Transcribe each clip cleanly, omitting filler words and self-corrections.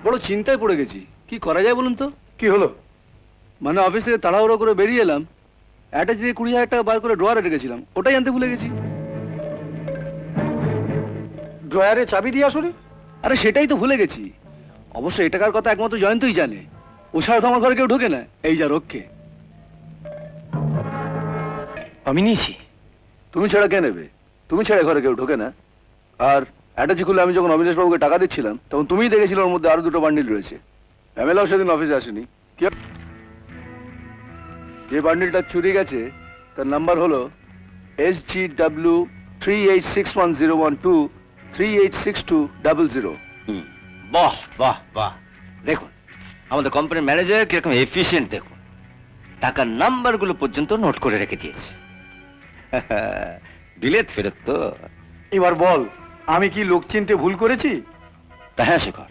বড় চিন্তায় পড়ে গেছি, কি করা যায় বলুন তো? কি হলো? মানে অফিস থেকে তাড়াহুড়ো করে বেরিয়ে এলাম, অ্যাটাচ দিয়ে 20,000 টাকা বার করে ড্রয়ারে রেখেছিলাম, ওটাই আনতে ভুলে গেছি। ড্রয়ারে চাবি দিয়ে আসুন? আরে সেটাই তো ভুলে গেছি। অবশ্য এই টাকার কথা একমাত্র জয়ন্তই জানে, ও ছাড়া তো আমার ঘরে কেউ ঢোকে না। এই যা রক্ষে। আমি নিয়েছি। তুমি ছাড়া কে নেবে? তুমি ছাড়া ঘরে কেউ ঢোকে না। আর অ্যাটাচি খুলে আমি যখন অবিনাশ বাবুকে টাকা দিচ্ছিলাম তখন তুমিই দেখেছিলে ওর মধ্যে আরো 2টো বান্ডিল রয়েছে। ম্যামেলাও সেদিন অফিসে আসেনি। যে বান্ডিলটা চুরি গেছে তার নাম্বার হলো SGW 38610123 386200। বাহ বাহ বাহ, দেখুন আমাদের কোম্পানির ম্যানেজার কিরকম এফিশিয়েন্ট দেখুন, টাকার নাম্বারগুলো পর্যন্ত নোট করে রেখে দিয়েছে। বিলেত ফেরত তো। এবার বল, আমি কি লোক চিনতে ভুল করেছি? তা হ্যাঁ শেখর,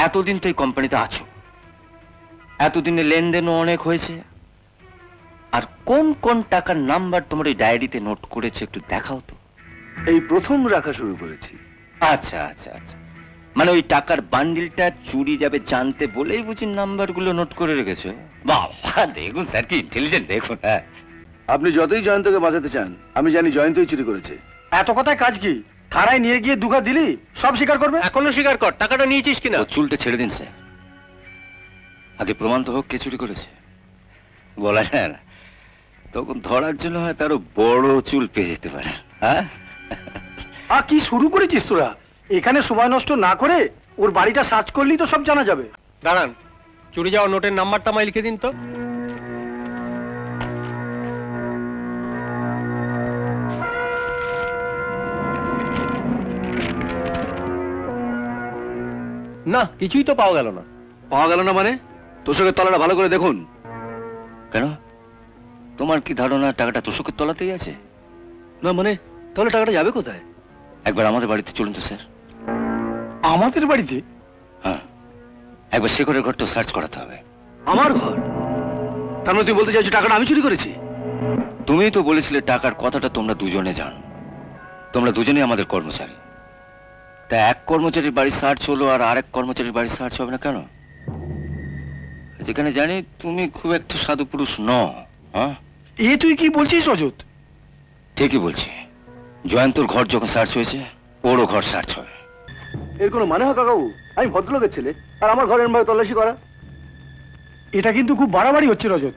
এতদিন তো এই কোম্পানিতে আছো, এতদিনে লেনদেনও অনেক হয়েছে। আর কোন কোন টাকার নাম্বার তোমার এই ডায়েরিতে নোট করেছে একটু দেখাও তো। এই প্রথম রাখা শুরু করেছি। আচ্ছা আচ্ছা আচ্ছা, মানে ওই টাকার বান্ডিলটা চুরি যাবে জানতে বলেই বুঝি নাম্বারগুলো নোট করে রেখেছো। বাবা দেখুন স্যার কি ইন্টেলিজেন্ট দেখুন। হ্যাঁ, আপনি যতই জয়ন্তকে বাঁচাতে চান, আমি জানি জয়ন্তই চুরি করেছে। এত কথায় কাজ কি? থানায় নিয়ে গিয়ে দুঘা দিলি সব স্বীকার করবে। এখনো স্বীকার কর, টাকাটা নিয়েছিস কিনা। চুলটা ছেড়ে দিন স্যার, আগে প্রমাণ তো হোক কে চুরি করেছে। বলা যায় না, তখন ধরার জন্য হয়তো আরো বড় চুল পেয়ে যেতে পারে। হ্যাঁ, কি শুরু করেছিস তোরা? এখানে সময় নষ্ট না করে ওর বাড়িটা সার্চ করলেই তো সব জানা যাবে। দাঁড়ান, চুরি যাওয়া নোটের নাম্বারটা আমায় লিখে দিন তো। না, কিছুই তো পাওয়া গেল না। পাওয়া গেল না মানে? তোষকের তলাটা ভালো করে দেখুন। কেন, তোমার কি ধারণা টাকাটা তোষকের তলাতেই আছে? না মানে, তাহলে টাকাটা যাবে কোথায়? একবার আমাদের বাড়িতে চলুন তো স্যার। আমাদের বাড়িতে? হ্যাঁ, একবার শেখরের ঘরটা সার্চ করাতে হবে। আমার ঘর? তার মানে তুই বলতে চাইছো টাকাটা আমি চুরি করেছি? তুমি তো বলেছিলে টাকার কথাটা তোমরা দুজনে জানো, তোমরা দুজনেই আমাদের কর্মচারী। তা এক কর্মচারীর বাড়ি সার্চ হলো আর আরেক কর্মচারীর বাড়ি সার্চ হবে না কেন? যেখানে জানি তুমি খুব একটা সাধু পুরুষ নও। হ্যাঁ, এ তুই কি বলছিস রজত? ঠিকই বলছি, জয়ন্তর ঘর যখন সার্চ হয়েছে ওরও ঘর সার্চ হবে। এর কোনো মানে হয় কাকাবু? আমি ভদ্রলোকের ছেলে, আর আমার ঘরের ভাবে তল্লাশি করা? এটা কিন্তু খুব বাড়াবাড়ি হচ্ছে রজত।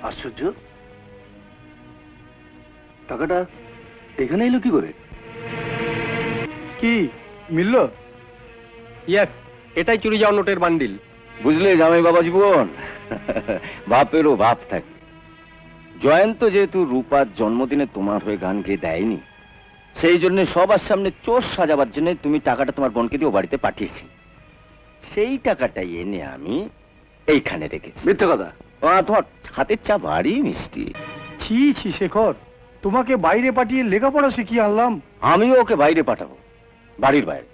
আশ্চর্য, টাকাটা এখানে এলো কি করে? কি মিলল? ইয়েস, এটাই চুরি যাওয়া নোটের বান্ডিল। বুঝলে জামাই বাবা জীবন, বাপেরও বাপ থাকে। জয়ন্ত যেহেতু রূপার জন্মদিনে তোমার হয়ে গান গেয়ে দেয়নি, সেই জন্য সবার সামনে চোর সাজাবার জন্য তুমি টাকাটা তোমার বোনকে দিয়ে ও বাড়িতে পাঠিয়েছি। সেই টাকাটাই এনে আমি এইখানে রেখেছি। মিথ্যে কথা। তোমার হাতের চা ভারী মিষ্টি। ছি ছি শেখর, তোমাকে বাইরে পাঠিয়ে লেখাপড়া শিখিয়ে আনলাম। আমিও ওকে বাইরে পাঠাবো, বাড়ির বাইরে।